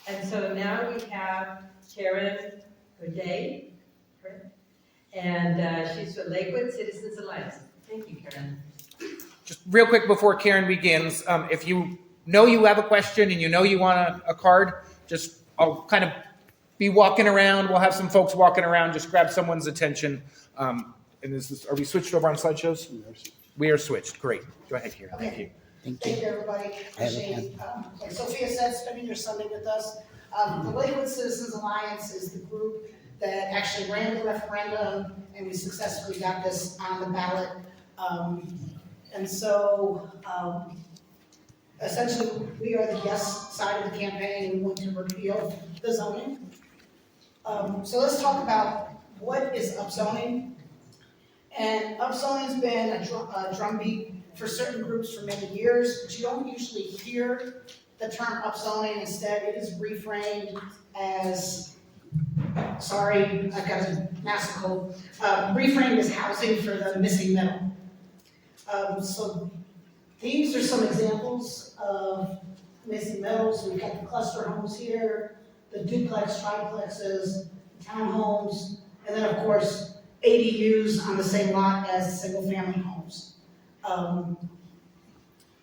And so now we have Karen O'Day, and she's from Lakewood Citizens Alliance. Thank you, Karen. Just real quick before Karen begins, if you know you have a question and you know you want a card, just I'll kind of be walking around. We'll have some folks walking around. Just grab someone's attention. And are we switched over on slideshows? We are switched. Great. Go ahead, Karen. Thank you. Thank you, everybody. Appreciate, like Sophia said, spending your Sunday with us. The Lakewood Citizens Alliance is the group that actually ran the referendum, and we successfully got this on the ballot. And so, essentially, we are the yes side of the campaign, and we want to repeal the zoning. So let's talk about what is upzoning. And upzoning's been a drumbeat for certain groups for many years, but you don't usually hear the term upzoning. Instead, it is reframed as, sorry, I got a massive cold, reframed as housing for the missing middle. So these are some examples of missing middles. We've got the cluster homes here, the duplex, triplexes, townhomes, and then of course, ADUs on the same lot as single-family homes.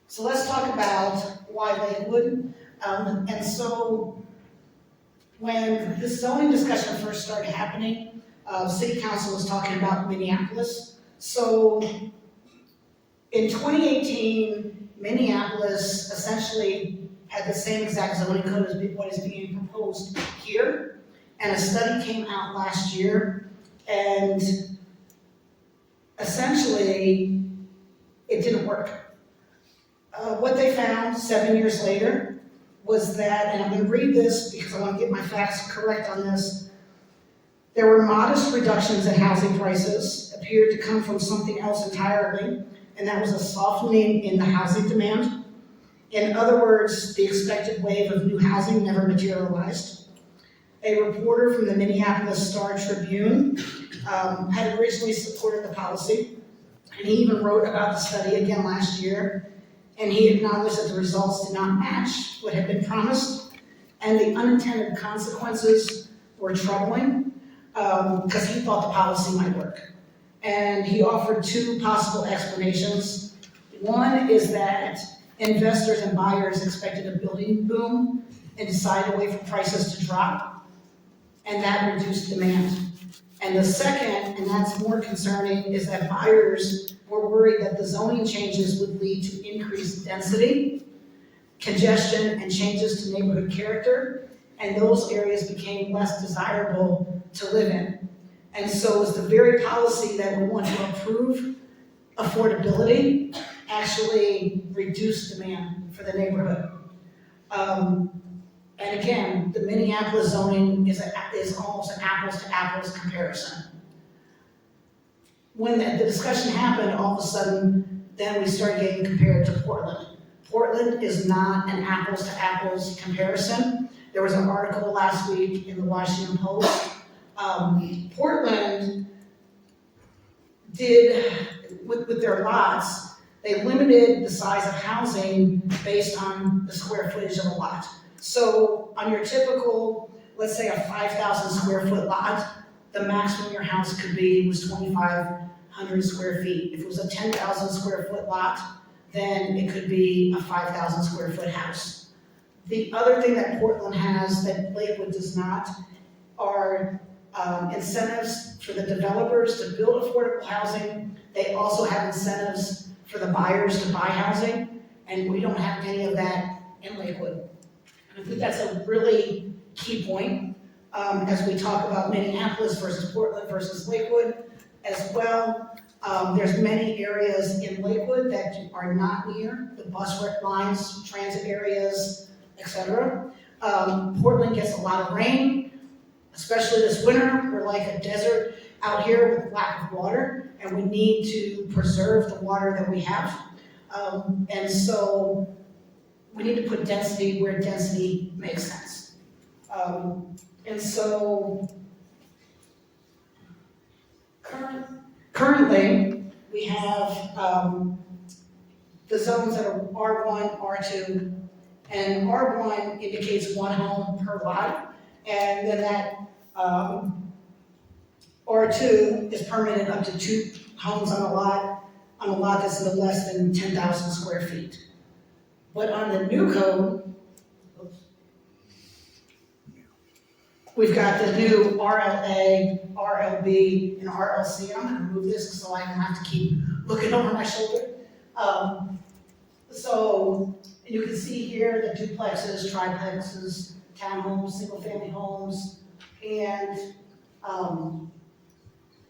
So let's talk about why Lakewood. And so when this zoning discussion first started happening, City Council was talking about Minneapolis. So in 2018, Minneapolis essentially had the same exact zoning code as what is being proposed here. And a study came out last year, and essentially, it didn't work. What they found 7 years later was that, and I'm going to read this because I want to get my facts correct on this, there were modest reductions in housing prices, appeared to come from something else entirely, and that was a softening in the housing demand. In other words, the expected wave of new housing never materialized. A reporter from the Minneapolis Star-Tribune had originally supported the policy, and he even wrote about the study again last year, and he acknowledged that the results did not match what had been promised, and the unintended consequences were troubling, because he thought the policy might work. And he offered two possible explanations. One is that investors and buyers expected a building boom and decided to wait for prices to drop, and that reduced demand. And the second, and that's more concerning, is that buyers were worried that the zoning changes would lead to increased density, congestion, and changes to neighborhood character, and those areas became less desirable to live in. And so it's the very policy that we want to improve affordability actually reduced demand for the neighborhood. And again, the Minneapolis zoning is almost an apples to apples comparison. When the discussion happened, all of a sudden, then we started getting compared to Portland. Portland is not an apples to apples comparison. There was an article last week in the Washington Post. Portland did, with their lots, they limited the size of housing based on the square footage of a lot. So on your typical, let's say a 5,000 square foot lot, the maximum your house could be was 2,500 square feet. If it was a 10,000 square foot lot, then it could be a 5,000 square foot house. The other thing that Portland has that Lakewood does not are incentives for the developers to build affordable housing. They also have incentives for the buyers to buy housing, and we don't have any of that in Lakewood. And I think that's a really key point as we talk about Minneapolis versus Portland versus Lakewood as well. There's many areas in Lakewood that are not near the bus lines, transit areas, etc. Portland gets a lot of rain, especially this winter. We're like a desert out here with lack of water, and we need to preserve the water that we have. And so we need to put density where density makes sense. And so currently we have the zones that are R1, R2, And R1 indicates one home per lot, and then that, R2 is permitted up to 2 homes on a lot that's no less than 10,000 square feet. But on the new code, we've got the new RLA, RLB, and RLC, and I'm gonna move this so I don't have to keep looking over my shoulder. So you can see here the duplexes, triplexes, townhomes, single-family homes, and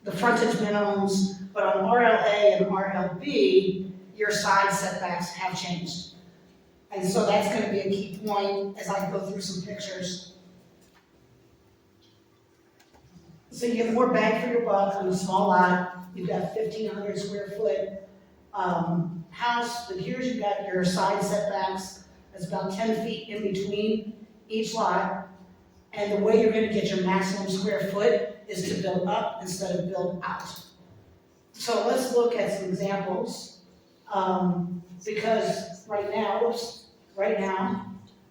the frontage minimums, but on RLA and RLB, your side setbacks have changed. And so that's gonna be a key point as I go through some pictures. So you get more bang for your buck on a small lot. You've got 1,500 square foot house, but here's you've got your side setbacks. That's about 10 feet in between each lot. And the way you're gonna get your maximum square foot is to build up instead of build out. So let's look at some examples. Because right now,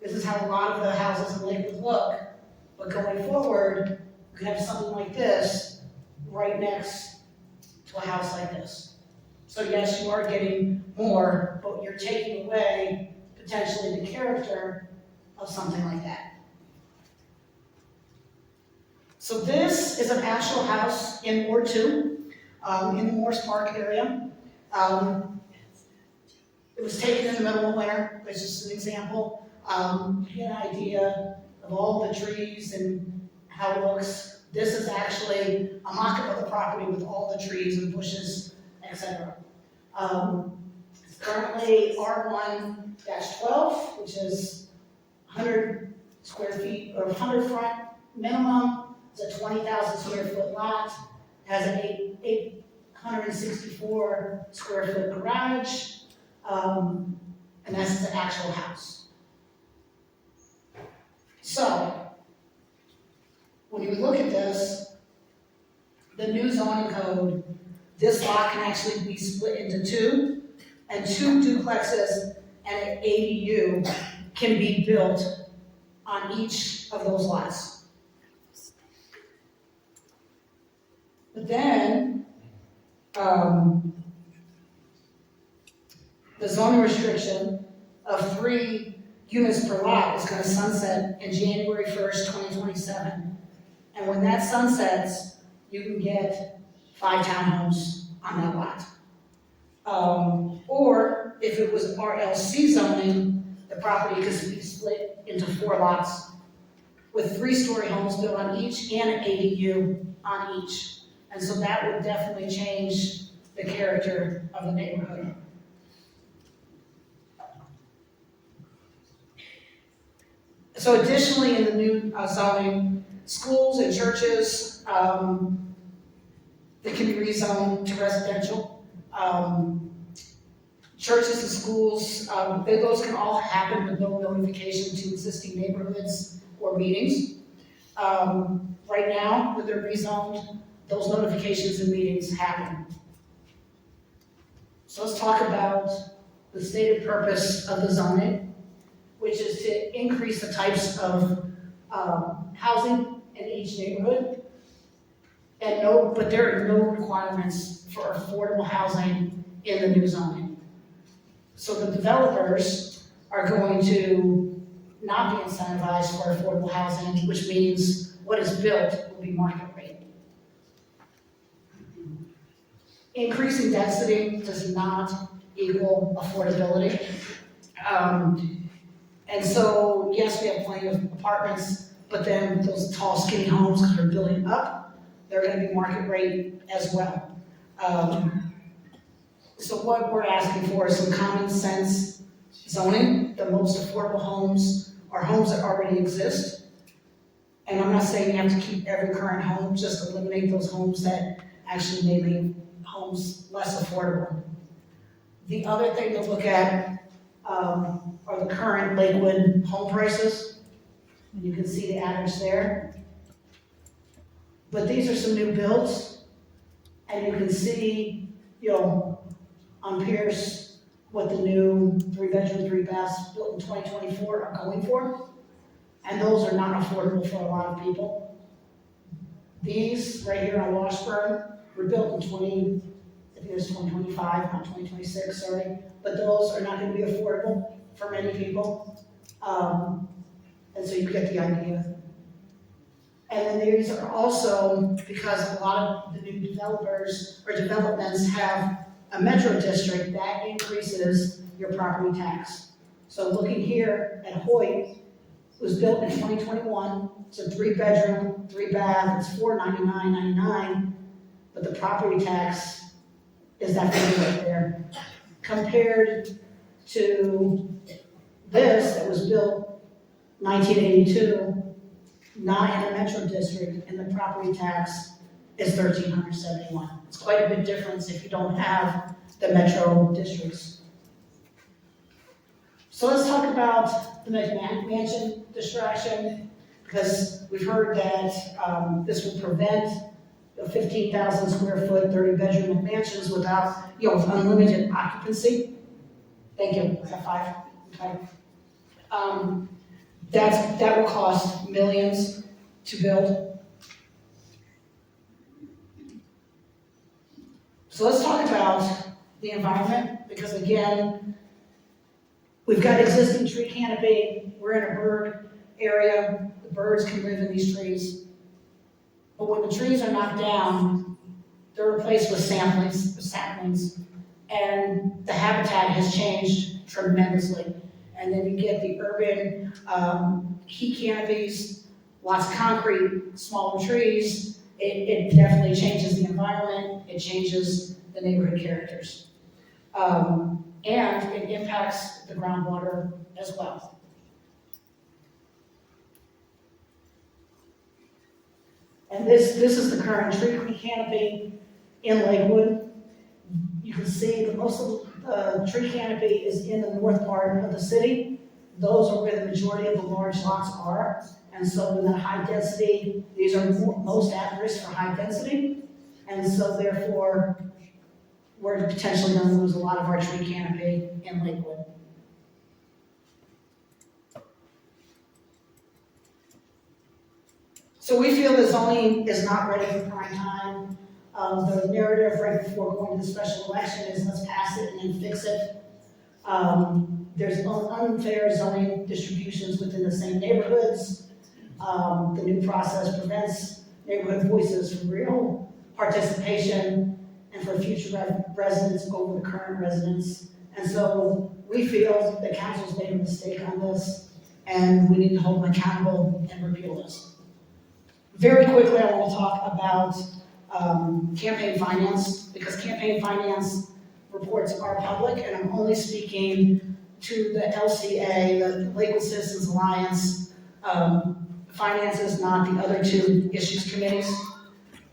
this is how a lot of the houses in Lakewood look. But going forward, you can have something like this right next to a house like this. So yes, you are getting more, but you're taking away potentially the character of something like that. So this is an actual house in Ward 2, in the Morris Park area. It was taken in the middle of winter, it's just an example. Get an idea of all the trees and how it looks. This is actually a mock-up of the property with all the trees and bushes, etc. It's currently R1-12, which is 100 square feet, or 100 front minimum. It's a 20,000 square foot lot, has an 864 square foot garage, and that's the actual house. So, when you look at this, the new zoning code, this lot can actually be split into 2, and 2 duplexes and an ADU can be built on each of those lots. But then, the zoning restriction of 3 units per lot is going to sunset in January 1st, 2027. And when that sunsets, you can get 5 townhomes on that lot. Or if it was RLC zoning, the property could be split into 4 lots with 3-story homes built on each and an ADU on each. And so that would definitely change the character of the neighborhood. So additionally, in the new zoning, schools and churches, they can be rezoned to residential. Churches and schools, those can all happen with no notification to existing neighborhoods or meetings. Right now, when they're rezoned, those notifications and meetings happen. So let's talk about the stated purpose of the zoning, which is to increase the types of housing in each neighborhood. But there are no requirements for affordable housing in the new zoning. So the developers are going to not be incentivized for affordable housing, which means what is built will be market rate. Increasing density does not equal affordability. And so, yes, we have plenty of apartments, but then those tall, skinny homes that are building up, they're going to be market rate as well. So what we're asking for is some common sense zoning. The most affordable homes are homes that already exist. And I'm not saying you have to keep every current home, just eliminate those homes that actually may make homes less affordable. The other thing to look at are the current Lakewood home prices. And you can see the average there. But these are some new builds, and you can see, on Pierce, what the new 3-bedroom, 3-bath built in 2024 are going for. And those are not affordable for a lot of people. These right here on Washburn were built in I think it was 2025, not 2026, sorry. But those are not gonna be affordable for many people. And so you get the idea. And then these are also, because a lot of the new developers or developments have a metro district, that increases your property tax. So looking here at Hoyt, it was built in 2021, it's a 3-bedroom, 3-bath, it's $499.99, but the property tax is that figure right there. Compared to this that was built 1982, not in a metro district, and the property tax is $1,371. It's quite a big difference if you don't have the metro districts. So let's talk about the McMansion distraction, because we've heard that this will prevent 15,000 square foot, 30-bedroom McMansions without, with unlimited occupancy. Thank you. Is that 5? Okay. That will cost millions to build. So let's talk about the environment, because again, we've got existing tree canopy, we're in a bird area, the birds can live in these trees. But when the trees are knocked down, they're replaced with saplings, and the habitat has changed tremendously. And then you get the urban heat canopies, lots of concrete, smaller trees. It definitely changes the environment, it changes the neighborhood characters. And it impacts the groundwater as well. And this is the current tree canopy in Lakewood. You can see that most of the tree canopy is in the north part of the city. Those are where the majority of the large lots are. And so in that high density, these are most at risk for high density. And so therefore, we're potentially going to lose a lot of our tree canopy in Lakewood. So we feel the zoning is not ready for prime time. The narrative right before going to the special election is let's pass it and then fix it. There's unfair zoning distributions within the same neighborhoods. The new process prevents neighborhood voices from real participation and for future residents over the current residents. And so we feel the council's made a mistake on this, and we need to hold them accountable and repeal this. Very quickly, I want to talk about campaign finance, because campaign finance reports are public, and I'm only speaking to the LCA, the Lakewood Citizens Alliance, finances, not the other two issues committees.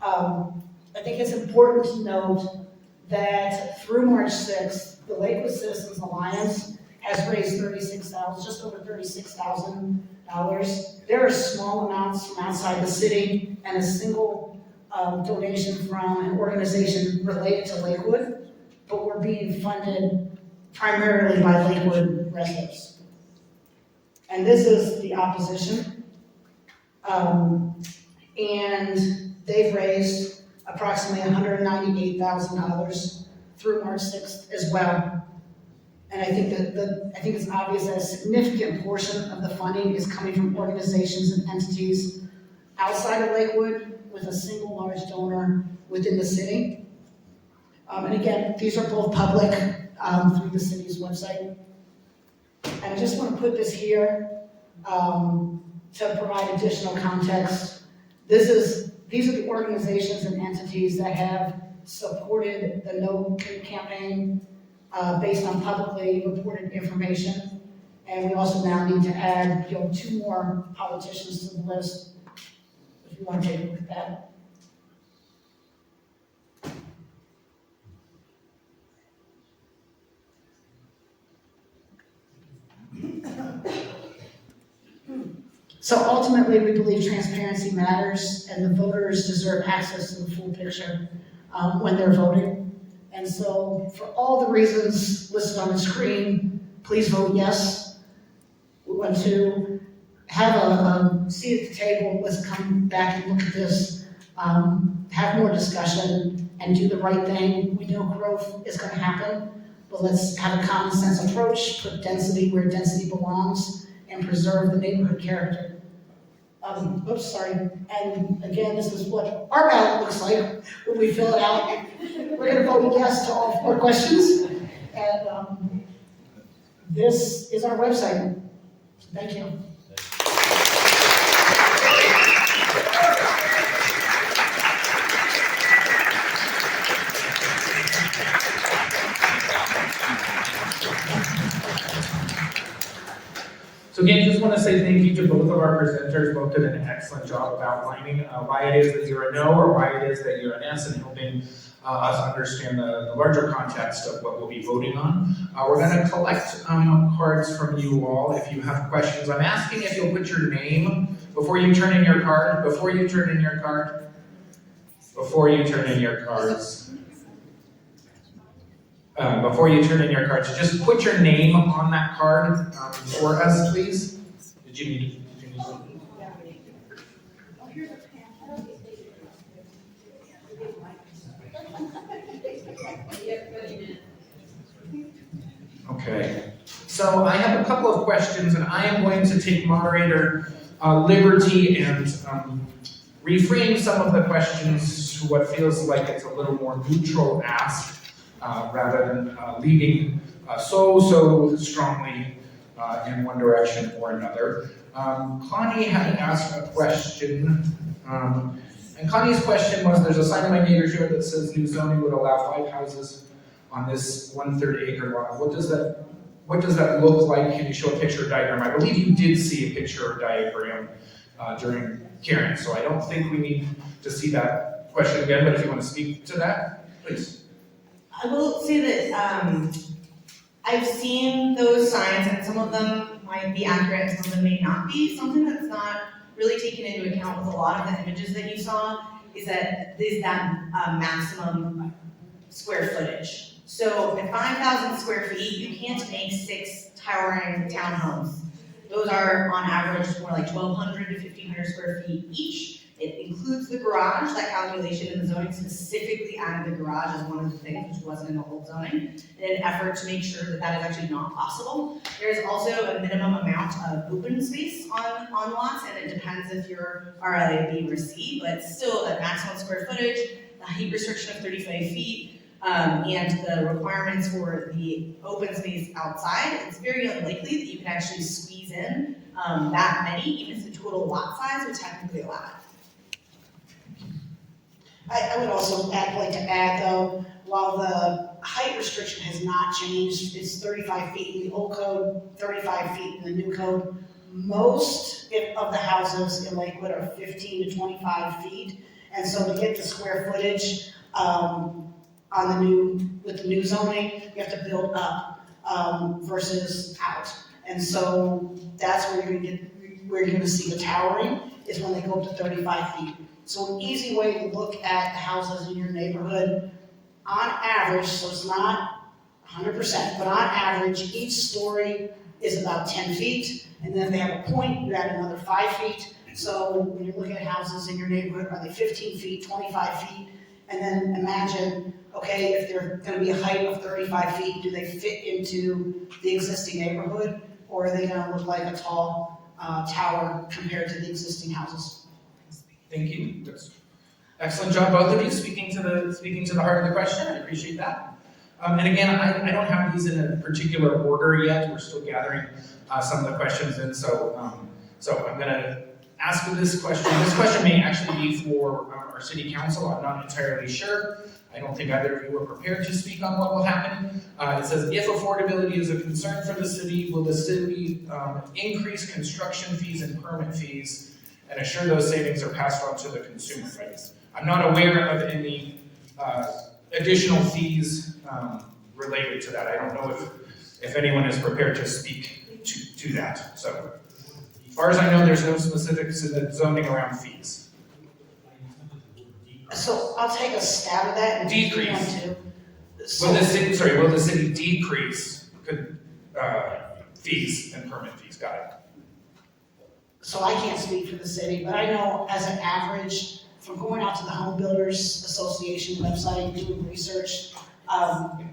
I think it's important to note that through March 6th, the Lakewood Citizens Alliance has raised just over $36,000. There are small amounts from outside the city and a single donation from an organization related to Lakewood, but we're being funded primarily by Lakewood residents. And this is the opposition. And they've raised approximately $198,000 through March 6th as well. And I think it's obvious that a significant portion of the funding is coming from organizations and entities outside of Lakewood with a single large donor within the city. And again, these are both public through the city's website. And I just want to put this here to provide additional context. These are the organizations and entities that have supported the No campaign based on publicly reported information. And we also now need to add 2 more politicians to the list, if you want to take a look at that. So ultimately, we believe transparency matters, and the voters deserve access to the full picture when they're voting. And so for all the reasons listed on the screen, please vote yes. We want to have a seat at the table, let's come back and look at this, have more discussion and do the right thing. We know growth is gonna happen, but let's have a common sense approach, put density where density belongs, and preserve the neighborhood character. And again, this is what our ballot looks like when we fill it out. We're gonna vote yes to all 4 questions, and this is our website. Thank you. So again, just want to say thank you to both of our presenters. Both did an excellent job of outlining why it is that you're a no or why it is that you're an yes, and helping us understand the larger context of what we'll be voting on. We're going to collect cards from you all if you have questions. I'm asking if you'll put your name before you turn in your card, before you turn in your card, before you turn in your cards. Before you turn in your cards, just put your name on that card for us, please. Did you need something? Okay, so I have a couple of questions, and I am going to take moderator liberty and reframe some of the questions to what feels like it's a little more neutral ask. Rather than leading so strongly in one direction or another. Connie had asked a question, and Connie's question was, there's a sign in my neighbor's yard that says new zoning would allow 5 houses on this 1/3 acre lot. What does that look like? Can you show a picture or diagram? I believe you did see a picture or diagram during Karen, so I don't think we need to see that question again, but if you want to speak to that, please. I will say that I've seen those signs, and some of them might be accurate and some of them may not be. Something that's not really taken into account with a lot of the images that you saw is that maximum square footage. So at 5,000 square feet, you can't make 6 towering townhomes. Those are on average more like 1,200 to 1,500 square feet each. It includes the garage. That calculation in the zoning specifically added the garage as one of the things, which wasn't in the old zoning, in an effort to make sure that that is actually not possible. There's also a minimum amount of open space on lots, and it depends if you're RLA, B, or C, but still a maximum square footage, the height restriction of 35 feet, and the requirements for the open space outside, it's very unlikely that you can actually squeeze in that many, even if the total lot size would technically allow it. I would also like to add though, while the height restriction has not changed, it's 35 feet in the old code, 35 feet in the new code. Most of the houses in Lakewood are 15 to 25 feet. And so to get the square footage with the new zoning, you have to build up versus out. And so that's where you're gonna see the towering, is when they go up to 35 feet. So an easy way to look at the houses in your neighborhood, on average, so it's not 100%, but on average, each story is about 10 feet. And then if they have a point, you add another 5 feet. So when you're looking at houses in your neighborhood, are they 15 feet, 25 feet? And then imagine, okay, if they're gonna be a height of 35 feet, do they fit into the existing neighborhood? Or are they gonna look like a tall tower compared to the existing houses? Thank you. That's excellent job, both of you, speaking to the heart of the question. I appreciate that. And again, I don't have these in a particular order yet. We're still gathering some of the questions in. So I'm going to ask this question. This question may actually be for our city council. I'm not entirely sure. I don't think either of you are prepared to speak on what will happen. It says, if affordability is a concern for the city, will the city increase construction fees and permit fees and assure those savings are passed on to the consumer, right? I'm not aware of any additional fees related to that. I don't know if anyone is prepared to speak to that. So, as far as I know, there's no specifics in the zoning around fees. So I'll take a stab at that and Decrease. if you want So, Will the city decrease fees and permit fees? Got it. so I can't speak for the city, but I know as an average, from going out to the Home Builders Association website, doing research,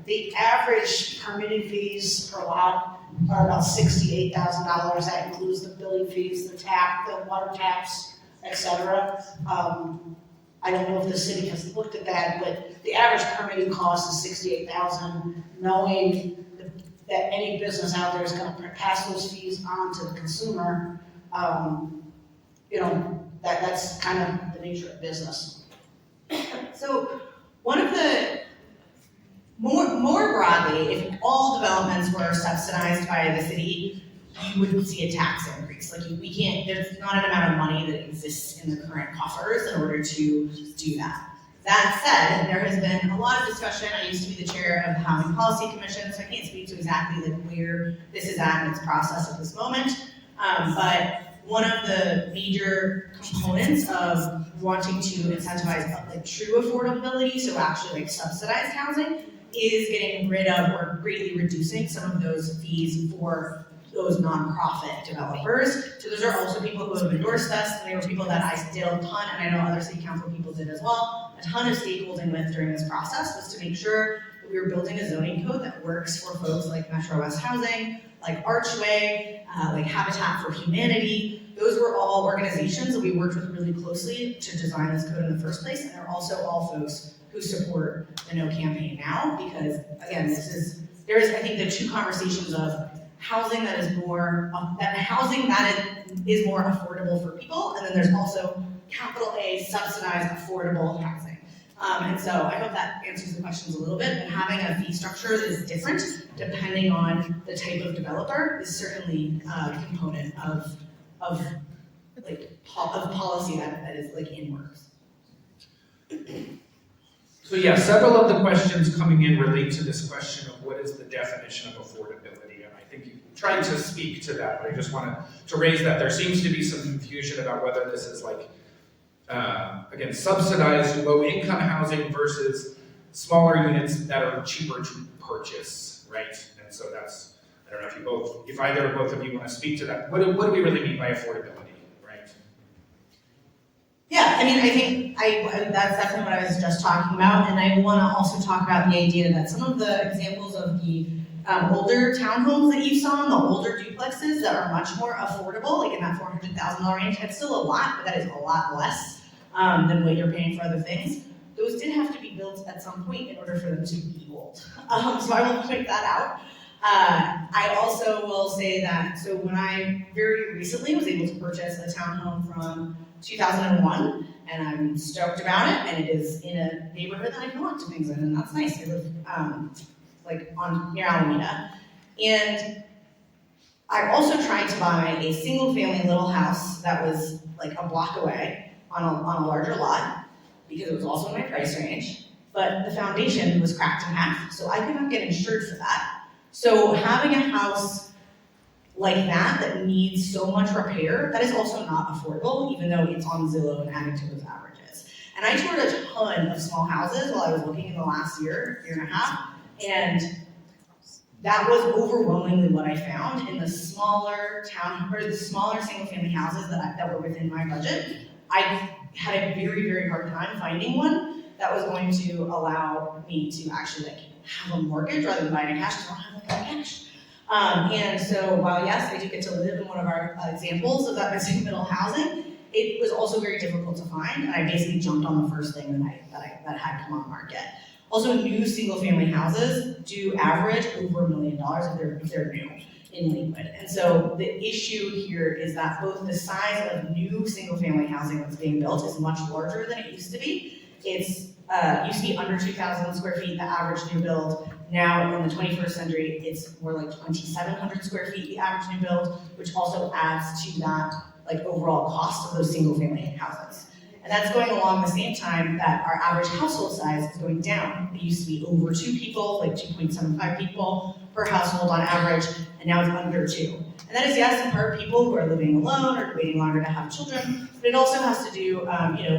the average permitting fees per lot are about $68,000. That includes the billing fees, the water taps, et cetera. I don't know if the city has looked at that, but the average permitting cost is $68,000, knowing that any business out there is gonna pass those fees on to the consumer. That's kind of the nature of business. So one of the, more broadly, if all developments were subsidized by the city, you wouldn't see a tax increase. Like there's not an amount of money that exists in the current coffers in order to do that. That said, there has been a lot of discussion. I used to be the chair of the Housing Policy Commission, so I can't speak to exactly where this is at in its process at this moment. But one of the major components of wanting to incentivize true affordability, so actually subsidized housing, is getting rid of or greatly reducing some of those fees for those nonprofit developers. So those are also people who have endorsed us, and they were people that I did a ton, and I know other city council people did as well, a ton of stakeholding with during this process was to make sure that we were building a zoning code that works for folks like Metro West Housing, like Archway, like Habitat for Humanity. Those were all organizations that we worked with really closely to design this code in the first place, and they're also all folks who support the No campaign now, because again, there is I think the two conversations of housing that is more affordable for people, and then there's also capital A subsidized affordable housing. And so I hope that answers the questions a little bit, but having a fee structure that is different depending on the type of developer is certainly a component of policy that is in works. So yeah, several of the questions coming in relate to this question of what is the definition of affordability, and I think you tried to speak to that, but I just wanted to raise that. There seems to be some confusion about whether this is again, subsidized low-income housing versus smaller units that are cheaper to purchase, right? And so that's, I don't know if either or both of you want to speak to that. What do we really mean by affordability, right? Yeah, I mean, I think that's definitely what I was just talking about, and I want to also talk about the idea that some of the examples of the older townhomes that you saw, and the older duplexes that are much more affordable, like in that $400,000 range, that's still a lot, but that is a lot less than what you're paying for other things. Those did have to be built at some point in order for them to be old. So I will point that out. I also will say that, so when I very recently was able to purchase a townhome from 2001, and I'm stoked about it, and it is in a neighborhood that I can walk to things in, and that's nice. I live near Alameda. And I also tried to buy a single family little house that was a block away on a larger lot, because it was also in my price range, but the foundation was cracked in half, so I could not get insured for that. So having a house like that needs so much repair, that is also not affordable, even though it's on Zillow and adding to those averages. And I toured a ton of small houses while I was looking in the last year and a half, and that was overwhelmingly what I found in the smaller single family houses that were within my budget. I had a very, very hard time finding one that was going to allow me to actually have a mortgage rather than buying a cash, because I don't have cash. And so while yes, I do get to live in one of our examples of that missing middle housing, it was also very difficult to find, and I basically jumped on the first thing that had come on the market. Also, new single family houses do average over $1 million if they're new in Lakewood. And so the issue here is that both the size of new single family housing that's being built is much larger than it used to be. It's used to be under 2,000 square feet, the average new build. Now in the 21st century, it's more like 2,700 square feet, the average new build, which also adds to that overall cost of those single family houses. And that's going along the same time that our average household size is going down. It used to be over 2 people, like 2.75 people per household on average, and now it's under 2. And that is, yes, in part people who are living alone or waiting longer to have children, but it also has to do,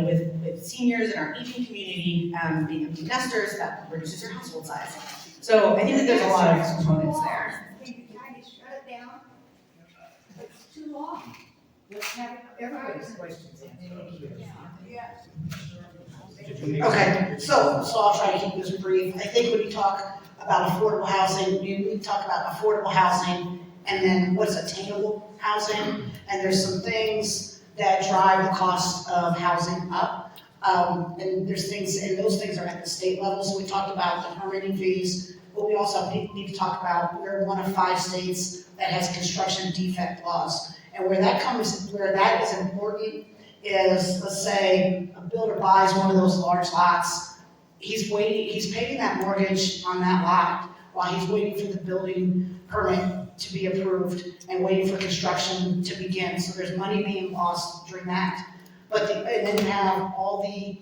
with seniors in our aging community being empty nesters, that reduces your household size. So I think that there's a lot of components there. Can you kind of shut it down? It's too long. Let's have everybody's questions in. Okay, so I'll try to keep this brief. I think when you talk about affordable housing, you need to talk about affordable housing and then what's attainable housing. And there's some things that drive the cost of housing up. And there's things, and those things are at the state level. So we talked about the permitting fees, but we also need to talk about we're one of 5 states that has construction defect laws. And where that is important is, let's say, a builder buys one of those large lots. He's paying that mortgage on that lot while he's waiting for the building permit to be approved and waiting for construction to begin. So there's money being lost during that. And then you have all the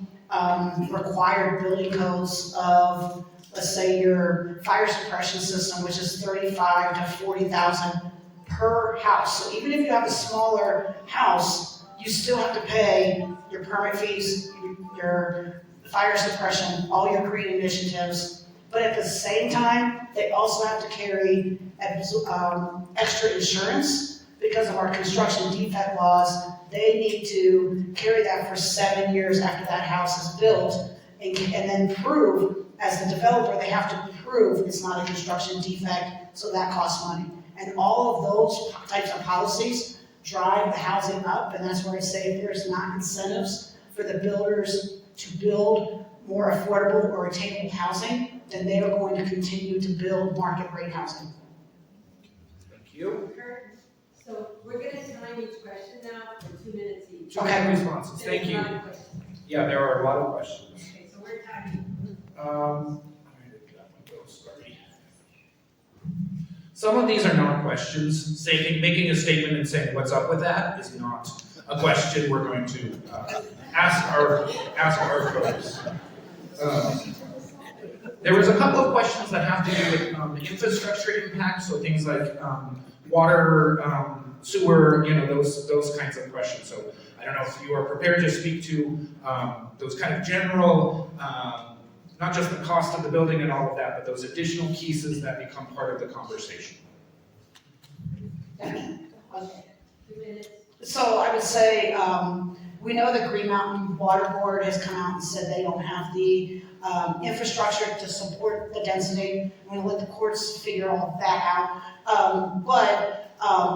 required building codes of, let's say, your fire suppression system, which is $35,000 to $40,000 per house. So even if you have a smaller house, you still have to pay your permit fees, your fire suppression, all your green initiatives. But at the same time, they also have to carry extra insurance because of our construction defect laws. They need to carry that for 7 years after that house is built and then prove, as the developer, they have to prove it's not a construction defect, so that costs money. And all of those types of policies drive the housing up, and that's where I say if there's not incentives for the builders to build more affordable or attainable housing, then they are going to continue to build market rate housing. Thank you. So we're gonna time each question now for 2 minutes each. 2 minute responses, thank you. There's a lot of questions. Yeah, there are a lot of questions. Okay, so we're timing. Some of these are not questions. Making a statement and saying what's up with that is not a question we're going to ask our folks. There was a couple of questions that have to do with infrastructure impact, so things like water, sewer, those kinds of questions. So I don't know if you are prepared to speak to those kind of general, not just the cost of the building and all of that, but those additional pieces that become part of the conversation. Okay. 2 minutes. So I would say, we know that Green Mountain Water Board has come out and said they don't have the infrastructure to support the density. I'm gonna let the courts figure all that out. But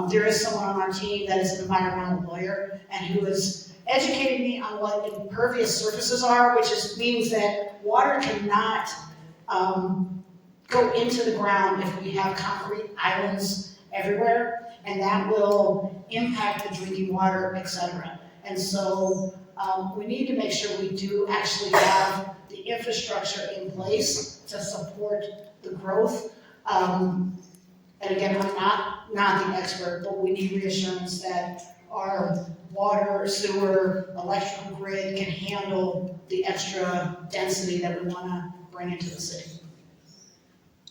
there is someone on our team that is an environmental lawyer and who is educating me on what impervious surfaces are, which means that water cannot go into the ground if we have concrete islands everywhere, and that will impact the drinking water, etc. And so we need to make sure we do actually have the infrastructure in place to support the growth. And again, I'm not the expert, but we need reassurance that our water, sewer, electrical grid can handle the extra density that we want to bring into the city.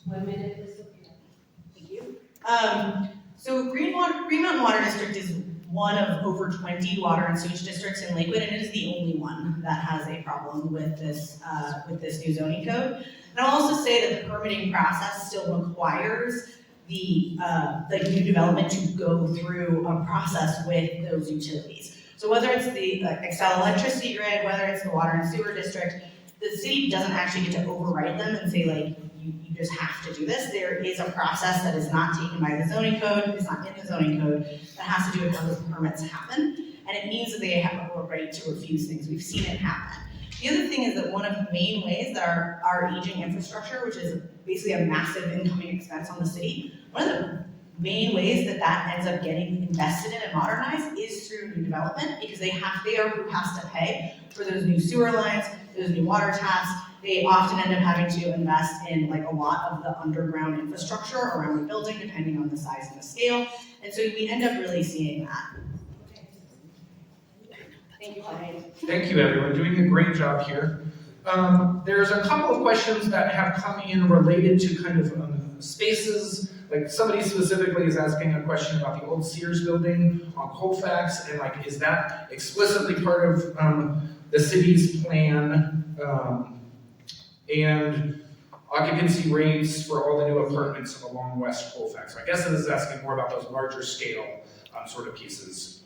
1 minute, Ms. Sophia. Thank you. So Green Mountain Water District is one of over 20 water and sewage districts in Lakewood, and it is the only one that has a problem with this new zoning code. And I'll also say that the permitting process still requires the new development to go through a process with those utilities. So whether it's the Excel electricity grid, whether it's the water and sewer district, the city doesn't actually get to override them and say you just have to do this. There is a process that is not taken by the zoning code, it's not in the zoning code, that has to do with how those permits happen. And it means that they have a right to refuse things. We've seen it happen. The other thing is that one of the main ways that our aging infrastructure, which is basically a massive incoming expense on the city, one of the main ways that ends up getting invested in and modernized is through new development, because they are who has to pay for those new sewer lines, those new water taps. They often end up having to invest in a lot of the underground infrastructure around the building, depending on the size and the scale. And so we end up really seeing that. Thank you, Claudia. Thank you, everyone, doing a great job here. There's a couple of questions that have come in related to kind of spaces. Like somebody specifically is asking a question about the old Sears building on Colfax, and like, is that explicitly part of the city's plan? And occupancy rates for all the new apartments along West Colfax. So I guess it is asking more about those larger scale sort of pieces.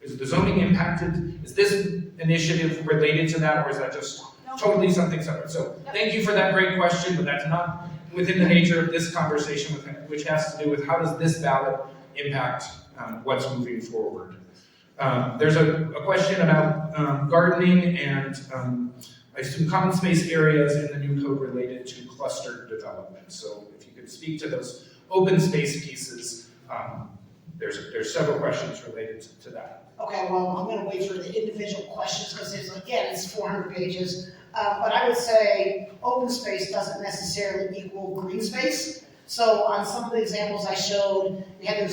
Is the zoning impacted? Is this initiative related to that, or is that just totally something separate? So thank you for that great question, but that's not within the nature of this conversation, which has to do with how does this ballot impact what's moving forward. There's a question about gardening and I assume common space areas in the new code related to clustered development. So if you could speak to those open space pieces, there's several questions related to that. Okay, well, I'm gonna wait for the individual questions, because it's 400 pages. But I would say open space doesn't necessarily equal green space. So on some of the examples I showed, we had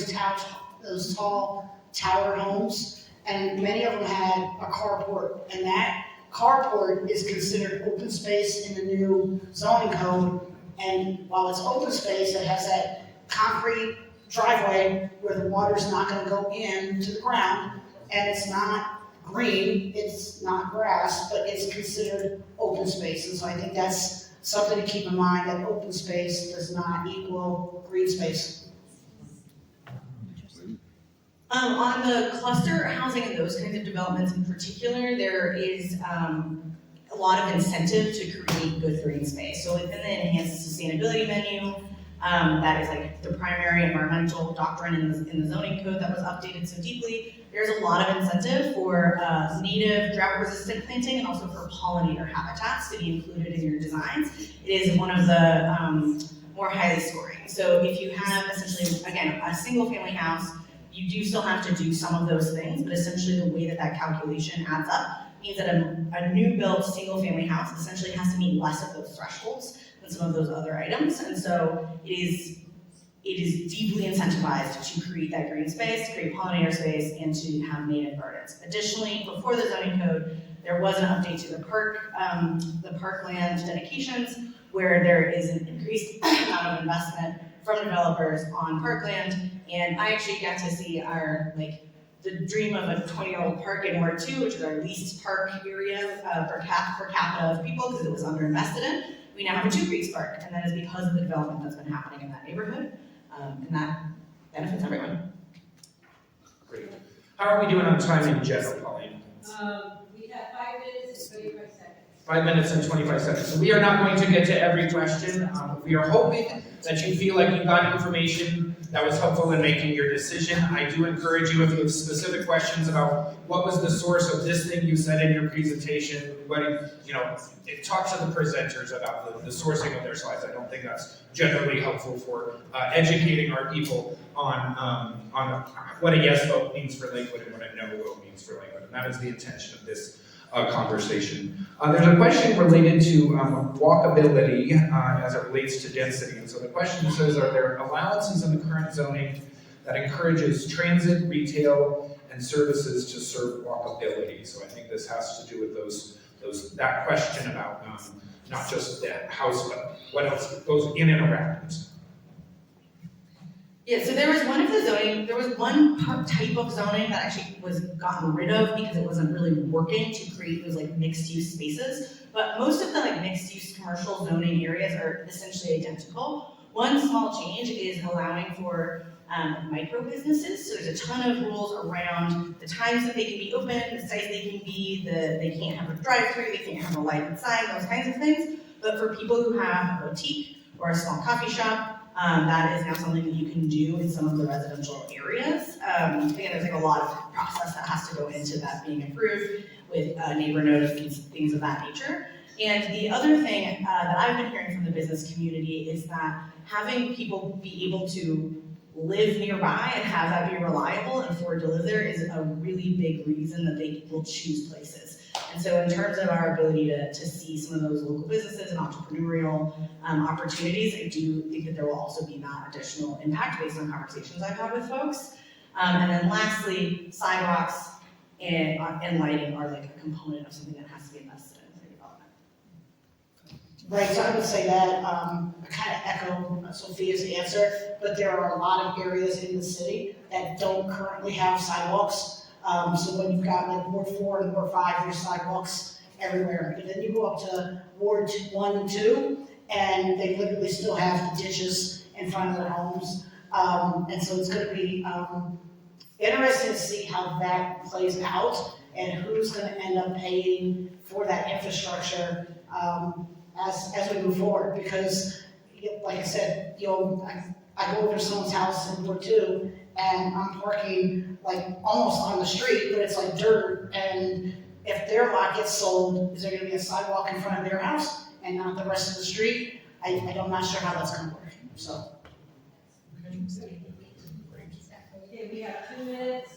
those tall tower homes, and many of them had a carport, and that carport is considered open space in the new zoning code. And while it's open space, it has that concrete driveway where the water's not gonna go into the ground, and it's not green, it's not grass, but it's considered open space. And so I think that's something to keep in mind, that open space does not equal green space. On the cluster housing and those kinds of developments in particular, there is a lot of incentive to create good green space. So within the enhanced sustainability menu, that is like the primary environmental doctrine in the zoning code that was updated so deeply. There's a lot of incentive for native drought-resistant planting and also for pollinator habitats to be included in your designs. It is one of the more highly scoring. So if you have essentially, again, a single family house, you do still have to do some of those things, but essentially the way that calculation adds up means that a new built single family house essentially has to meet less of those thresholds than some of those other items. And so it is deeply incentivized to create that green space, to create pollinator space, and to have native gardens. Additionally, before the zoning code, there was an update to the parkland dedications, where there is an increased amount of investment from developers on parkland. And I actually got to see the dream of a 20-year-old park in Ward 2, which is our least park area per capita of people, because it was underinvested in. We now have a 2 Creeks Park, and that is because of the development that's been happening in that neighborhood, and that benefits everyone. Great. How are we doing on time in general, Pauline? We have 5 minutes and 25 seconds. 5 minutes and 25 seconds. So we are not going to get to every question. We are hoping that you feel like you got information that was helpful in making your decision. I do encourage you, if you have specific questions about what was the source of this thing you said in your presentation, talk to the presenters about the sourcing of their slides. I don't think that's generally helpful for educating our people on what a yes vote means for Lakewood and what a no vote means for Lakewood. And that is the intention of this conversation. There's a question related to walkability as it relates to density. And so the question says, are there allowances in the current zoning that encourages transit, retail, and services to serve walkability? So I think this has to do with that question about not just the house, but what else goes in and around it. Yeah, so there was one type of zoning that actually was gotten rid of because it wasn't really working to create those mixed use spaces. But most of the mixed use commercial zoning areas are essentially identical. One small change is allowing for micro businesses. So there's a ton of rules around the times that they can be open, the size they can be, they can't have a drive-through, they can't have a light inside, those kinds of things. But for people who have a boutique or a small coffee shop, that is now something that you can do in some of the residential areas. Again, there's a lot of process that has to go into that being approved with neighbor notice, things of that nature. And the other thing that I've been hearing from the business community is that having people be able to live nearby and have that be reliable and afford to live there is a really big reason that they will choose places. And so in terms of our ability to see some of those local businesses and entrepreneurial opportunities, I do think that there will also be that additional impact based on conversations I've had with folks. And then lastly, sidewalks. and lighting are like a component of something that has to be invested in redevelopment. Right, so I would say that, I kind of echo Sophia's answer, but there are a lot of areas in the city that don't currently have sidewalks. So when you've got like Ward 4 and Ward 5, there's sidewalks everywhere. And then you go up to Ward 1 and 2, and they literally still have ditches in front of their homes. And so it's gonna be, interesting to see how that plays out and who's gonna end up paying for that infrastructure, as we move forward, because, like I said, I go over to someone's house in Ward 2, and I'm parking like almost on the street, but it's like dirt, and if their lot gets sold, is there gonna be a sidewalk in front of their house and not the rest of the street? I'm not sure how that's gonna work, so. Okay, we have 2 minutes.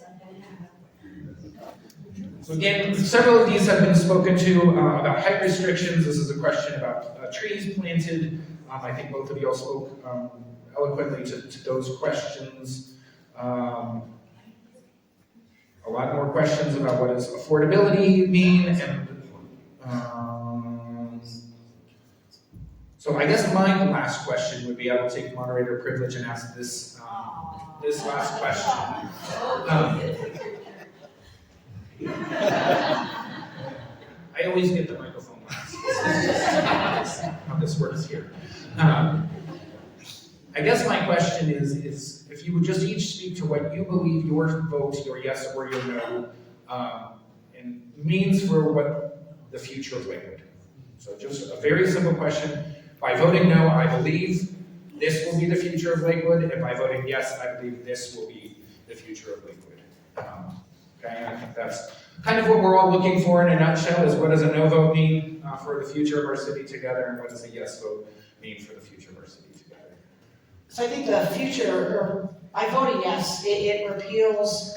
So again, several of these have been spoken to about height restrictions. This is a question about trees planted. I think both of you all spoke eloquently to those questions. A lot more questions about what does affordability mean, and so I guess my last question would be, I will take moderator privilege and ask this last question. I always get the microphone last. How this works here. I guess my question is if you would just each speak to what you believe your vote, your yes or your no, and means for what the future of Lakewood. So just a very simple question. By voting no, I believe this will be the future of Lakewood. If I voted yes, I believe this will be the future of Lakewood. Okay, I think that's kind of what we're all looking for in a nutshell, is what does a no vote mean for the future of our city together, and what does a yes vote mean for the future of our city together? So I think the future, by voting yes, it repeals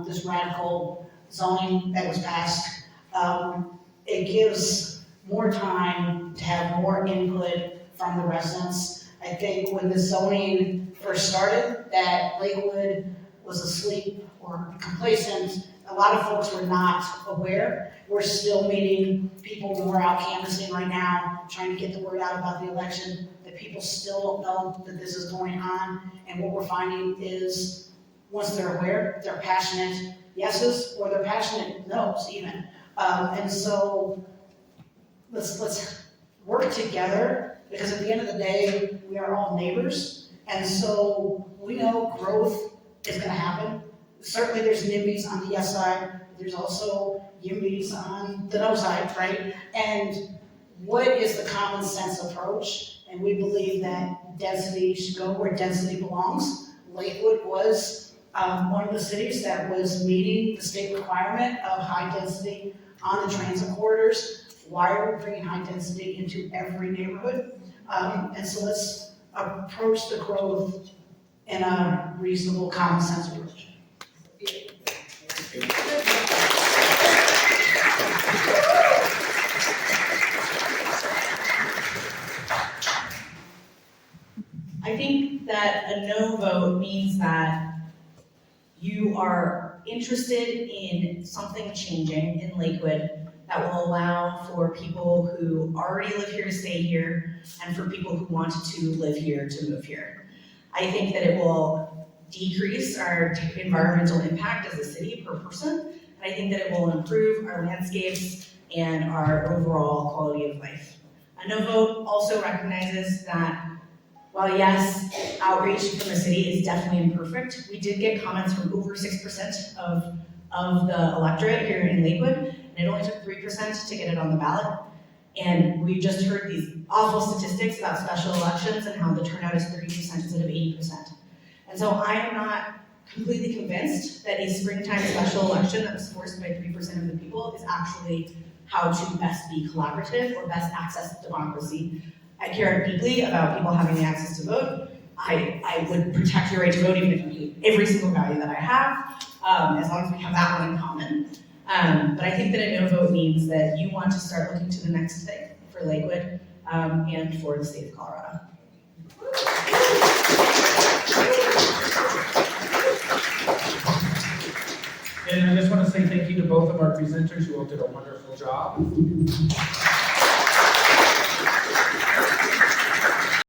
this radical zoning that was passed. It gives more time to have more input from the residents. I think when the zoning first started, that Lakewood was asleep or complacent. A lot of folks were not aware. We're still meeting people when we're out canvassing right now, trying to get the word out about the election, that people still don't know that this is going on. And what we're finding is, once they're aware, they're passionate yeses or they're passionate nos even. And so let's work together, because at the end of the day, we are all neighbors. And so we know growth is gonna happen. Certainly there's NIMBYs on the yes side, there's also YIMBYs on the no side, right? And what is the common sense approach? And we believe that density should go where density belongs. Lakewood was one of the cities that was meeting the state requirement of high density on the transit corridors. Why are we bringing high density into every neighborhood? And so let's approach the growth in a reasonable common sense approach. I think that a no vote means that you are interested in something changing in Lakewood that will allow for people who already live here to stay here, and for people who want to live here to move here. I think that it will decrease our environmental impact as a city per person, and I think that it will improve our landscapes and our overall quality of life. A no vote also recognizes that while yes, outreach from the city is definitely imperfect, we did get comments from over 6% of the electorate here in Lakewood, and it only took 3% to get it on the ballot. And we just heard these awful statistics about special elections and how the turnout is 30% instead of 80%. And so I am not completely convinced that a springtime special election that was forced by 3% of the people is actually how to best be collaborative or best access democracy. I care deeply about people having the access to vote. I would protect your right to vote even if you hate every single value that I have, as long as we have that one in common. But I think that a no vote means that you want to start looking to the next thing for Lakewood and for the state of Colorado. And I just want to say thank you to both of our presenters. You all did a wonderful job.